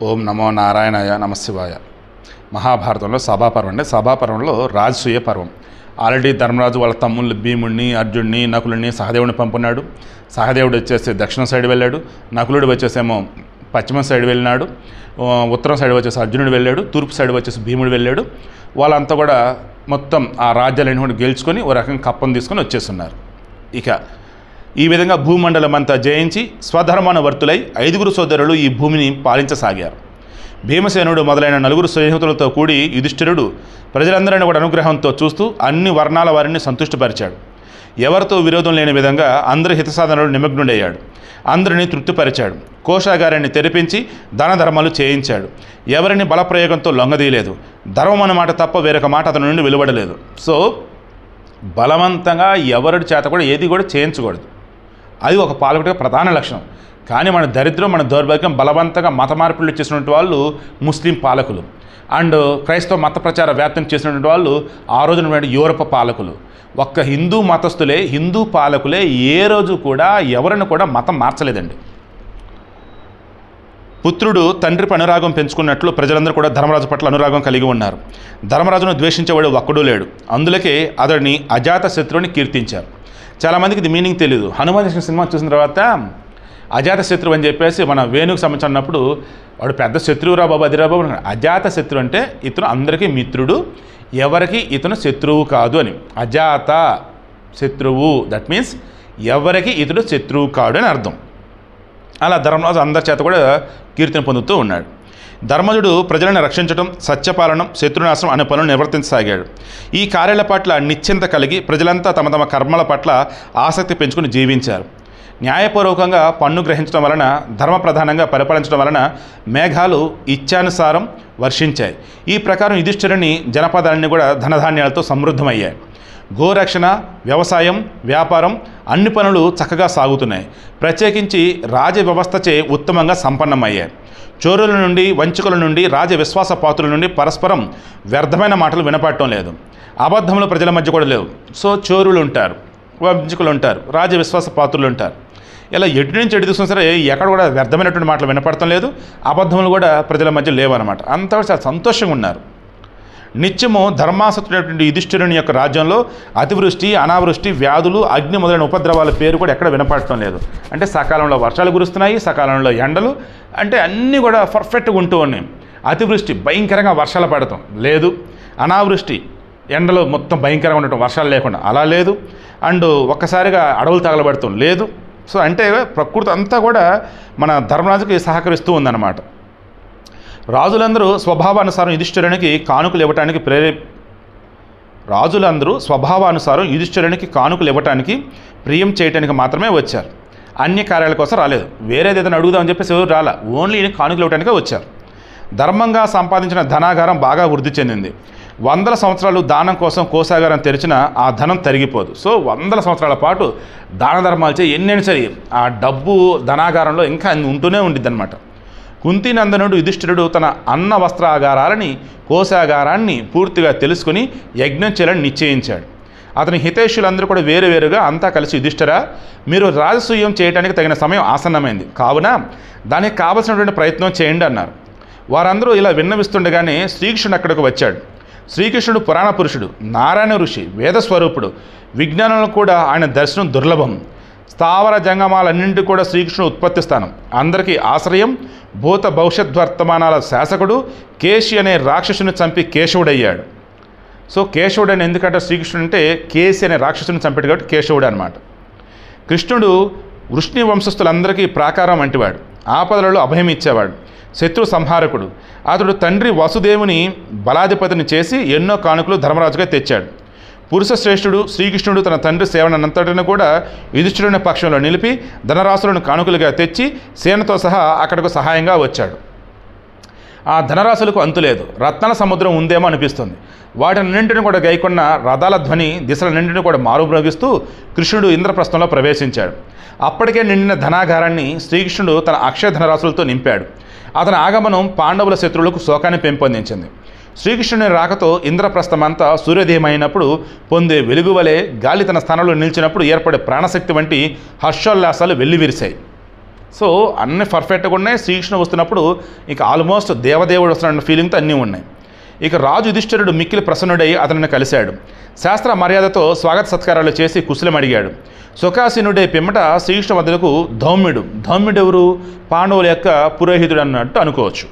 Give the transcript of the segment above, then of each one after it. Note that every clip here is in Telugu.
ఓం నమో నారాయణాయ నమశివాయ. మహాభారతంలో సభాపర్వం అంటే సభాపర్వంలో రాజసూయ పర్వం. ఆల్రెడీ ధర్మరాజు వాళ్ళ తమ్ముళ్ళు భీముడిని, అర్జున్ని, నకులుని, సహదేవుని పంపున్నాడు. సహదేవుడు వచ్చేసి దక్షిణ సైడ్ వెళ్ళాడు, నకులుడు వచ్చేసేమో పశ్చిమ సైడ్ వెళ్ళినాడు, ఉత్తరం సైడ్ వచ్చేసి అర్జునుడు వెళ్ళాడు, తూర్పు సైడ్ వచ్చేసి భీముడు వెళ్ళాడు. వాళ్ళంతా కూడా మొత్తం ఆ రాజ్యాలన్నీ కూడా గెలుచుకొని ఓ రకంగా కప్పం తీసుకొని వచ్చేస్తున్నారు. ఇక ఈ విధంగా భూమండలం అంతా జయించి స్వధర్మానువర్తులై 5 సోదరులు ఈ భూమిని పాలించసాగారు. భీమసేనుడు మొదలైన 4 స్నేహితులతో కూడి యుధిష్ఠిరుడు ప్రజలందరినీ కూడా అనుగ్రహంతో చూస్తూ అన్ని వర్ణాల వారిని సంతుష్టిపరిచాడు. ఎవరితో విరోధం లేని విధంగా అందరి హితసాధనలు నిమగ్నుడయ్యాడు. అందరినీ తృప్తిపరిచాడు. కోశాగారాన్ని తెరిపించి దాన ధర్మాలు చేయించాడు. ఎవరిని బలప్రయోగంతో లొంగదీయలేదు. ధర్మం అన్న మాట తప్ప వేరొక మాట అతని నుండి వెలువడలేదు. సో బలవంతంగా ఎవరి చేత కూడా ఏది కూడా చేయించకూడదు. అది ఒక పాలకుడిగా ప్రధాన లక్షణం. కానీ మన దరిద్రం, మన దౌర్భాగ్యం, బలవంతంగా మత మార్పులు చేసినటువంటి వాళ్ళు ముస్లిం పాలకులు అండ్ క్రైస్తవ మత ప్రచార వ్యాప్తం చేసినటువంటి వాళ్ళు ఆ రోజున యూరప్ పాలకులు. ఒక్క హిందూ మతస్థులే, హిందూ పాలకులే ఏ రోజు కూడా ఎవరిని కూడా మతం మార్చలేదండి. పుత్రుడు తండ్రిపై అనురాగం పెంచుకున్నట్లు ప్రజలందరూ కూడా ధర్మరాజు పట్ల అనురాగం కలిగి ఉన్నారు. ధర్మరాజును ద్వేషించేవాడు ఒక్కడూ లేడు. అందులకే అతడిని అజాత శత్రువుని కీర్తించారు. చాలామందికి ఇది మీనింగ్ తెలియదు. హనుమాన్ సినిమా చూసిన తర్వాత అజాత శత్రువు అని చెప్పేసి మన వేణుకు సంబంధించినప్పుడు వాడు పెద్ద శత్రువురా బాబు, అదిరా బాబు. అజాత శత్రువు అంటే ఇతను అందరికీ మిత్రుడు, ఎవరికి ఇతను శత్రువు కాదు అని. అజాత శత్రువు, దట్ మీన్స్ ఎవరికి ఇతడు శత్రువు కాడు అని అర్థం. అలా ధర్మరాజు అందరి చేత కూడా కీర్తిని పొందుతూ ఉన్నాడు. ధర్మజుడు ప్రజలను రక్షించడం, సత్యపాలనం, శత్రునాశనం అనే పనులు నిర్వర్తించసాగాడు. ఈ కార్యాల పట్ల నిశ్చింత కలిగి ప్రజలంతా తమ తమ కర్మల పట్ల ఆసక్తి పెంచుకుని జీవించారు. న్యాయపూర్వకంగా పన్ను గ్రహించడం వలన, ధర్మ ప్రధానంగా పరిపాలించడం వలన మేఘాలు ఇచ్ఛానుసారం వర్షించాయి. ఈ ప్రకారం యుధిష్ఠిరుని జనపదాలన్నీ కూడా ధనధాన్యాలతో సమృద్ధమయ్యాయి. గోరక్షణ, వ్యవసాయం, వ్యాపారం అన్ని పనులు చక్కగా సాగుతున్నాయి. ప్రత్యేకించి రాజ వ్యవస్థచే ఉత్తమంగా సంపన్నమయ్యాయి. చోరుల నుండి, వంచకుల నుండి, రాజ విశ్వాస పాత్రుల నుండి పరస్పరం వ్యర్థమైన మాటలు వినపడటం లేదు. అబద్ధములు ప్రజల మధ్య కూడా లేవు. సో చోరులు ఉంటారు, వంచకులు ఉంటారు, రాజ విశ్వాస పాత్రులు ఉంటారు. ఇలా ఎటు నుంచి ఎటు చూసినా సరే ఎక్కడ కూడా వ్యర్థమైనటువంటి మాటలు వినపడటం లేదు. అబద్ధములు కూడా ప్రజల మధ్య లేవన్నమాట. అంతా చాలా సంతోషంగా ఉన్నారు. నిత్యము ధర్మాసక్తుడైనటువంటి యుధిష్ఠిరుని యొక్క రాజ్యంలో అతివృష్టి, అనావృష్టి, వ్యాధులు, అగ్ని మొదలైన ఉపద్రవాల పేరు కూడా ఎక్కడ వినపడటం లేదు. అంటే సకాలంలో వర్షాలు కురుస్తున్నాయి, సకాలంలో ఎండలు, అంటే అన్నీ కూడా పర్ఫెక్ట్గా ఉంటూ ఉన్నాయి. అతివృష్టి, భయంకరంగా వర్షాలు పడటం లేదు. అనావృష్టి, ఎండలు మొత్తం భయంకరంగా ఉండటం, వర్షాలు లేకుండా అలా లేదు. అండ్ ఒక్కసారిగా అడవులు తగలబడటం లేదు. సో అంటే ప్రకృతి అంతా కూడా మన ధర్మరాజుకి సహకరిస్తూ ఉందన్నమాట. రాజులందరూ స్వభావానుసారం యుధిష్ఠిరునికి కానుకలు ఇవ్వటానికి కానుకలు ఇవ్వటానికి ప్రియం చేయటానికి మాత్రమే వచ్చారు. అన్య కార్యాల కోసం రాలేదు. వేరేది ఏదైనా అడుగుదామని చెప్పేసి ఎవరు రాలా. ఓన్లీ కానుకలు ఇవ్వటానికే వచ్చారు. ధర్మంగా సంపాదించిన ధనాగారం బాగా వృద్ధి చెందింది. 100 సంవత్సరాలు దానం కోసం కోశాగారం తెరిచిన ఆ ధనం తరిగిపోదు. సో 100 సంవత్సరాల పాటు దాన ధర్మాలు చేయి ఎన్నైనా సరే ఆ డబ్బు ధనాగారంలో ఇంకా ఉంటూనే ఉండిద్ది అనమాట. కుంతినందనుడు యుధిష్ఠిరుడు తన అన్న వస్త్రాగారాలని, కోశాగారాన్ని పూర్తిగా తెలుసుకుని యజ్ఞం చేయాలని నిశ్చయించాడు. అతని హితైషులందరూ కూడా వేరువేరుగా అంతా కలిసి యుధిష్ఠిరా, మీరు రాజసూయం చేయడానికి తగిన సమయం ఆసన్నమైంది కావున దానికి కావలసినటువంటి ప్రయత్నం చేయండి అన్నారు. వారందరూ ఇలా విన్నవిస్తుండగానే శ్రీకృష్ణుడు అక్కడికి వచ్చాడు. శ్రీకృష్ణుడు పురాణ పురుషుడు, నారాయణ ఋషి, వేదస్వరూపుడు. విజ్ఞానంలో కూడా ఆయన దర్శనం దుర్లభం. స్థావర జంగమాలన్నింటి కూడా శ్రీకృష్ణుడు ఉత్పత్తి స్థానం, అందరికీ ఆశ్రయం, భూత భవిష్యద్వర్తమానాల శాసకుడు. కేశి అనే రాక్షసుని చంపి కేశవుడయ్యాడు. సో కేశవుడు అని ఎందుకంటే శ్రీకృష్ణుడు అంటే కేసి అనే రాక్షసుని చంపాడు కాబట్టి కేశవుడు అనమాట. కృష్ణుడు వృష్ణి వంశస్థులందరికీ ప్రాకారం వంటివాడు. ఆపదలలో అభయం ఇచ్చేవాడు, శత్రు సంహారకుడు. అతడు తండ్రి వసుదేవుని బలాధిపతిని చేసి ఎన్నో కానుకలు ధర్మరాజుగా తెచ్చాడు. పురుష శ్రేష్ఠుడు శ్రీకృష్ణుడు తన తండ్రి సేవనంతటిని కూడా యుధిష్ఠిరుని పక్షంలో నిలిపి ధనరాశులను కానుకలుగా తెచ్చి సేనతో సహా అక్కడకు సహాయంగా వచ్చాడు. ఆ ధనరాశులకు అంతులేదు. రత్నాల సముద్రం ఉందేమో అనిపిస్తుంది. వాటినిన్నింటిని కూడా గైకొన్న రథాల ధ్వని దిశలన్నింటినీ కూడా మారుమ్రోగిస్తూ కృష్ణుడు ఇంద్రప్రస్థంలో ప్రవేశించాడు. అప్పటికే నిండిన ధనాగారాన్ని శ్రీకృష్ణుడు తన అక్షయ ధనరాశులతో నింపాడు. అతని ఆగమనం పాండవుల శత్రువులకు శోకాన్ని పెంపొందించింది. శ్రీకృష్ణుని రాకతో ఇంద్రప్రస్థమంతా సూర్యోదయమైనప్పుడు పొందే వెలుగు వలె గాలి తన స్థానంలో నిలిచినప్పుడు ఏర్పడే ప్రాణశక్తి వంటి హర్షోల్లాసాలు వెల్లివిరిశాయి. సో అన్నీ పర్ఫెక్ట్గా ఉన్నాయి. శ్రీకృష్ణుడు వస్తున్నప్పుడు ఇక ఆల్మోస్ట్ దేవదేవుడు వస్తున్న ఫీలింగ్తో అన్నీ ఉన్నాయి. ఇక రాజు యుధిష్ఠిరుడు మిక్కిలి ప్రసన్నుడై అతనిని కలిశాడు. శాస్త్ర మర్యాదతో స్వాగత సత్కారాలు చేసి కుశలం అడిగాడు. సుఖాసీనుడే పిమ్మట శ్రీకృష్ణ వద్దకు ధౌమ్యుడు ఎవరు? పాండవుల యొక్క పురోహితుడు అన్నట్టు అనుకోవచ్చు.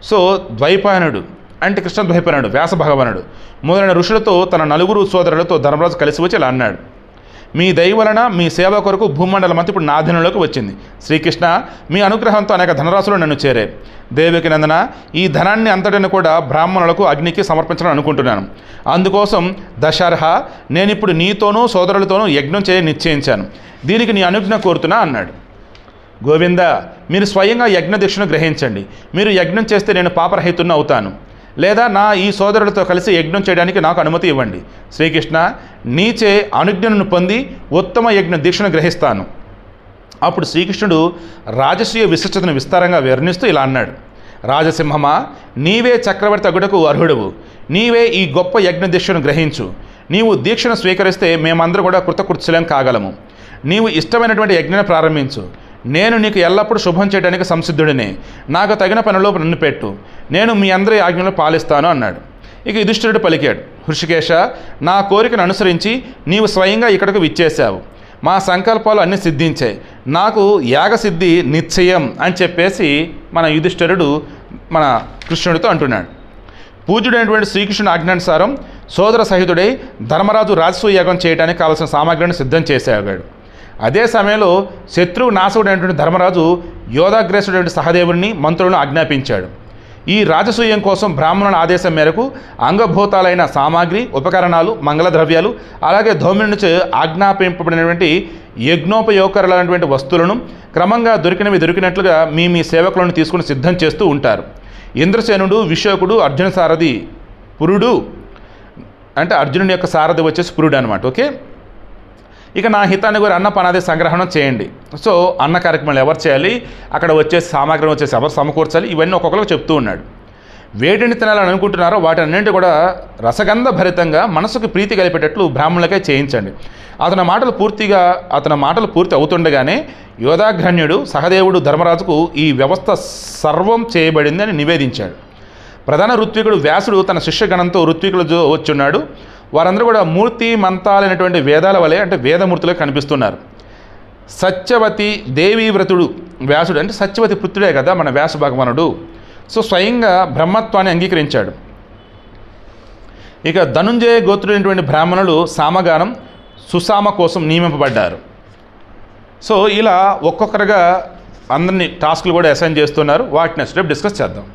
సో ద్వైపాయనుడు అంటే కృష్ణ ద్వైపాయనుడు, వ్యాస భగవానుడు మొదలైన ఋషులతో తన నలుగురు సోదరులతో ధర్మరాజు కలిసి వచ్చి ఇలా అన్నాడు: మీ దయ వలన మీ సేవ కొరకు భూమండలం అంతా ఇప్పుడు నా అధీనంలోకి వచ్చింది. శ్రీకృష్ణ, మీ అనుగ్రహంతో అనేక ధనరాశులు నన్ను చేరే. దేవకి నందన, ఈ ధనాన్ని అంతటిని కూడా బ్రాహ్మణులకు అగ్నికి సమర్పించాలని అనుకుంటున్నాను. అందుకోసం దశర్హ, నేనిప్పుడు నీతోనూ సోదరులతోనూ యజ్ఞం చేయ నిశ్చయించాను. దీనికి నీ అనుజ్ఞ కోరుతున్నా అన్నాడు. గోవింద, మీరు స్వయంగా యజ్ఞ దీక్షను గ్రహించండి. మీరు యజ్ఞం చేస్తే నేను పాపరహితుడిని అవుతాను, లేదా నా ఈ సోదరులతో కలిసి యజ్ఞం చేయడానికి నాకు అనుమతి ఇవ్వండి. శ్రీకృష్ణ, నీచే అనుజ్ఞను పొంది ఉత్తమ యజ్ఞ దీక్షను గ్రహిస్తాను. అప్పుడు శ్రీకృష్ణుడు రాజసూయ విశిష్టతను విస్తారంగా వర్ణిస్తూ ఇలా అన్నాడు: రాజసింహమా, నీవే చక్రవర్తి అగుటకు అర్హుడవు. నీవే ఈ గొప్ప యజ్ఞ దీక్షను గ్రహించు. నీవు దీక్షను స్వీకరిస్తే మేమందరూ కూడా కృతకృత్యులం కాగలము. నీవు ఇష్టమైనటువంటి యజ్ఞాన్ని ప్రారంభించు. నేను నీకు ఎల్లప్పుడూ శుభం చేయడానికి సంసిద్ధుడినే. నాకు తగిన పనిలో నన్ను పెట్టు. నేను మీ అందరి ఆజ్ఞలు పాలిస్తాను అన్నాడు. ఇక యుధిష్ఠిరుడు పలికాడు: హృషికేశ, నా కోరికను అనుసరించి నీవు స్వయంగా ఇక్కడకు విచ్చేశావు. మా సంకల్పాలు అన్నీ సిద్ధించాయి. నాకు యాగసిద్ధి నిశ్చయం అని చెప్పేసి మన యుధిష్ఠిరుడు మన కృష్ణుడితో అంటున్నాడు. పూజ్యుడైనటువంటి శ్రీకృష్ణుని ఆజ్ఞానుసారం సోదర సహితుడై ధర్మరాజు రాజసూయ యాగం చేయడానికి కావలసిన సామాగ్రిని సిద్ధం చేసేవాడు. అదే సమయంలో శత్రువు నాశకుడైనటువంటి ధర్మరాజు యోధాగ్రేసుడైన సహదేవుడిని మంత్రులను ఆజ్ఞాపించాడు. ఈ రాజసూయం కోసం బ్రాహ్మణుల ఆదేశం మేరకు అంగభూతాలైన సామాగ్రి, ఉపకరణాలు, మంగళద్రవ్యాలు, అలాగే ధౌమ్యుడి నుంచి ఆజ్ఞాపింపబడినటువంటి యజ్ఞోపయోగకరాలైనటువంటి వస్తువులను క్రమంగా దొరికినట్లుగా మీ సేవకులను తీసుకుని సిద్ధం చేస్తూ ఉంటారు. ఇంద్రసేనుడు, విశోకుడు, అర్జున సారథి పురుడు అంటే అర్జునుడి యొక్క సారథి వచ్చేసి పురుడు అనమాట. ఓకే, ఇక నా హితాన్ని కూడా అన్నపానాది సంగ్రహణం చేయండి. సో అన్న కార్యక్రమాలు ఎవరు చేయాలి, అక్కడ వచ్చేసి సామాగ్రి వచ్చేసి ఎవరు సమకూర్చాలి, ఇవన్నీ ఒక్కొక్కరికి చెప్తూ ఉన్నాడు. వేటిని తినాలని అనుకుంటున్నారో వాటన్నింటి కూడా రసగంధ భరితంగా మనసుకు ప్రీతి కలిపేటట్లు బ్రాహ్మణులకే చేయించండి. అతని మాటలు పూర్తి అవుతుండగానే యోధాగ్రణ్యుడు సహదేవుడు ధర్మరాజుకు ఈ వ్యవస్థ సర్వం చేయబడింది అని నివేదించాడు. ప్రధాన ఋత్వికుడు వ్యాసుడు తన శిష్యగణంతో ఋత్వికులు వచ్చున్నాడు. వారందరూ కూడా మూర్తి మంతాలైనటువంటి వేదాల వలె అంటే వేదమూర్తులకు కనిపిస్తున్నారు. సత్యవతి దేవీ వ్రతుడు వ్యాసుడు అంటే సత్యవతి పుత్రుడే కదా మన వ్యాస భగవానుడు. సో స్వయంగా బ్రహ్మత్వాన్ని అంగీకరించాడు. ఇక ధనుంజయ గోత్రుడైనటువంటి బ్రాహ్మణులు సామగానం, సుసామ కోసం నియమింపబడ్డారు. సో ఇలా ఒక్కొక్కరుగా అందరినీ టాస్కులు కూడా అసైన్ చేస్తున్నారు. వాటిని స్టెప్ డిస్కస్ చేద్దాం.